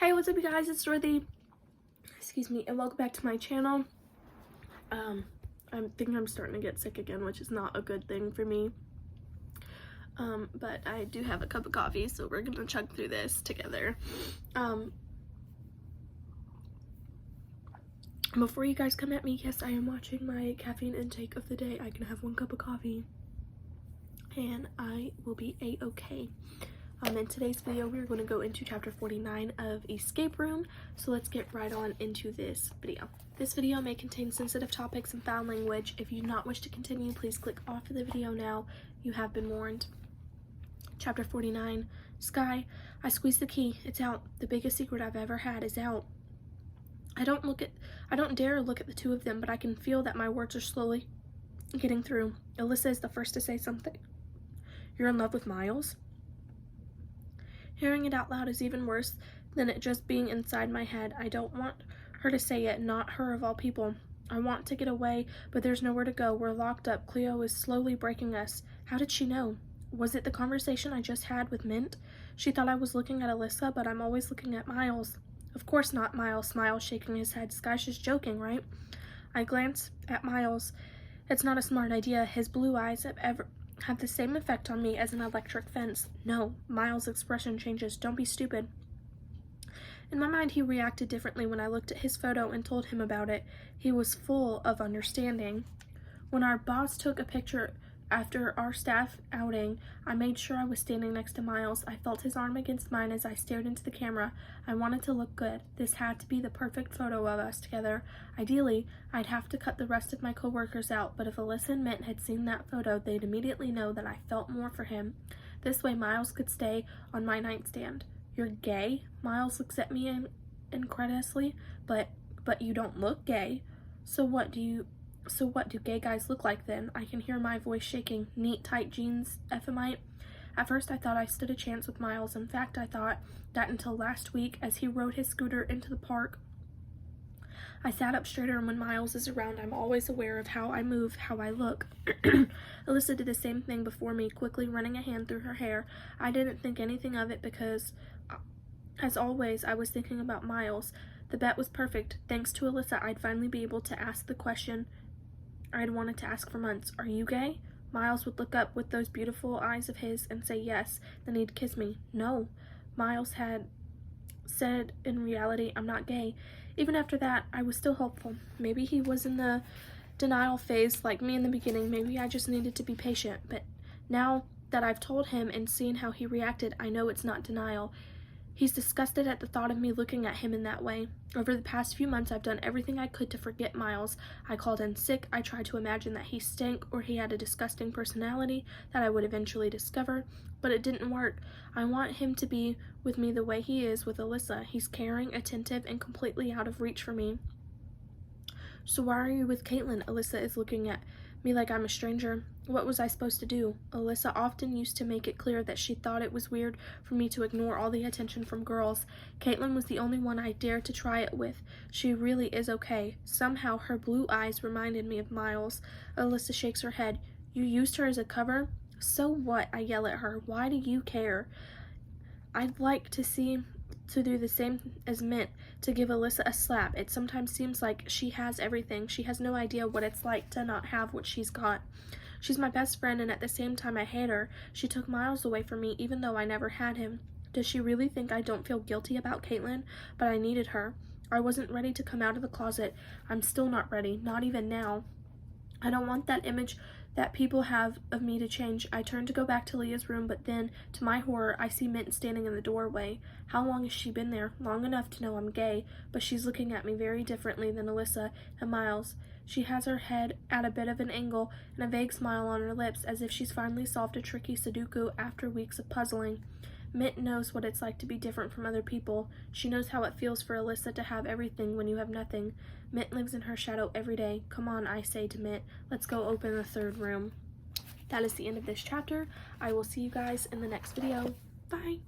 Hey, what's up you guys, it's Dorothy, and welcome back to my channel. I think I'm starting to get sick again, which is not a good thing for me. But I do have a cup of coffee, so we're gonna chug through this together. Before you guys come at me, yes, I am watching my caffeine intake of the day. I can have 1 cup of coffee, and I will be a-okay. In today's video, we're going to go into chapter 49 of Escape Room, so let's get right on into this video. This video may contain sensitive topics and foul language. If you do not wish to continue, please click off of the video now. You have been warned. Chapter 49, Sky. I squeezed the key. It's out. The biggest secret I've ever had is out. I don't dare look at the two of them, but I can feel that my words are slowly getting through. Alyssa is the first to say something. You're in love with Miles? Hearing it out loud is even worse than it just being inside my head. I don't want her to say it, not her of all people. I want to get away, but there's nowhere to go. We're locked up. Cleo is slowly breaking us. How did she know? Was it the conversation I just had with Mint? She thought I was looking at Alyssa, but I'm always looking at Miles. Of course not, Miles smiled, shaking his head. Sky's just joking, right? I glance at Miles. It's not a smart idea. His blue eyes have the same effect on me as an electric fence. No, Miles' expression changes. Don't be stupid. In my mind, he reacted differently when I looked at his photo and told him about it. He was full of understanding. When our boss took a picture after our staff outing, I made sure I was standing next to Miles. I felt his arm against mine as I stared into the camera. I wanted to look good. This had to be the perfect photo of us together. Ideally, I'd have to cut the rest of my coworkers out, but if Alyssa and Mint had seen that photo, they'd immediately know that I felt more for him. This way, Miles could stay on my nightstand. You're gay? Miles looks at me incredulously. But you don't look gay. So what do gay guys look like then? I can hear my voice shaking. Neat, tight jeans, Ephemite. At first I thought I stood a chance with Miles. In fact, I thought that until last week as he rode his scooter into the park. I sat up straighter, and when Miles is around, I'm always aware of how I move, how I look. Alyssa did the same thing before me, quickly running a hand through her hair. I didn't think anything of it because, as always, I was thinking about Miles. The bet was perfect. Thanks to Alyssa, I'd finally be able to ask the question I'd wanted to ask for months. Are you gay? Miles would look up with those beautiful eyes of his and say yes. Then he'd kiss me. No. Miles had said, in reality, I'm not gay. Even after that, I was still hopeful. Maybe he was in the denial phase like me in the beginning. Maybe I just needed to be patient. But now that I've told him and seen how he reacted, I know it's not denial. He's disgusted at the thought of me looking at him in that way. Over the past few months, I've done everything I could to forget Miles. I called in sick. I tried to imagine that he stank or he had a disgusting personality that I would eventually discover, but it didn't work. I want him to be with me the way he is with Alyssa. He's caring, attentive, and completely out of reach for me. So why are you with Caitlin? Alyssa is looking at me like I'm a stranger. What was I supposed to do? Alyssa often used to make it clear that she thought it was weird for me to ignore all the attention from girls. Caitlin was the only one I dared to try it with. She really is okay. Somehow her blue eyes reminded me of Miles. Alyssa shakes her head. You used her as a cover? So what? I yell at her. Why do you care? I'd like to do the same as Mint, to give Alyssa a slap. It sometimes seems like she has everything. She has no idea what it's like to not have what she's got. She's my best friend, and at the same time I hate her. She took Miles away from me, even though I never had him. Does she really think I don't feel guilty about Caitlin? But I needed her. I wasn't ready to come out of the closet. I'm still not ready, not even now. I don't want that image that people have of me to change. I turn to go back to Leah's room, but then, to my horror, I see Mint standing in the doorway. How long has she been there? Long enough to know I'm gay, but she's looking at me very differently than Alyssa and Miles. She has her head at a bit of an angle and a vague smile on her lips, as if she's finally solved a tricky Sudoku after weeks of puzzling. Mint knows what it's like to be different from other people. She knows how it feels for Alyssa to have everything when you have nothing. Mint lives in her shadow every day. Come on, I say to Mint. Let's go open the 3rd room. That is the end of this chapter. I will see you guys in the next video. Bye!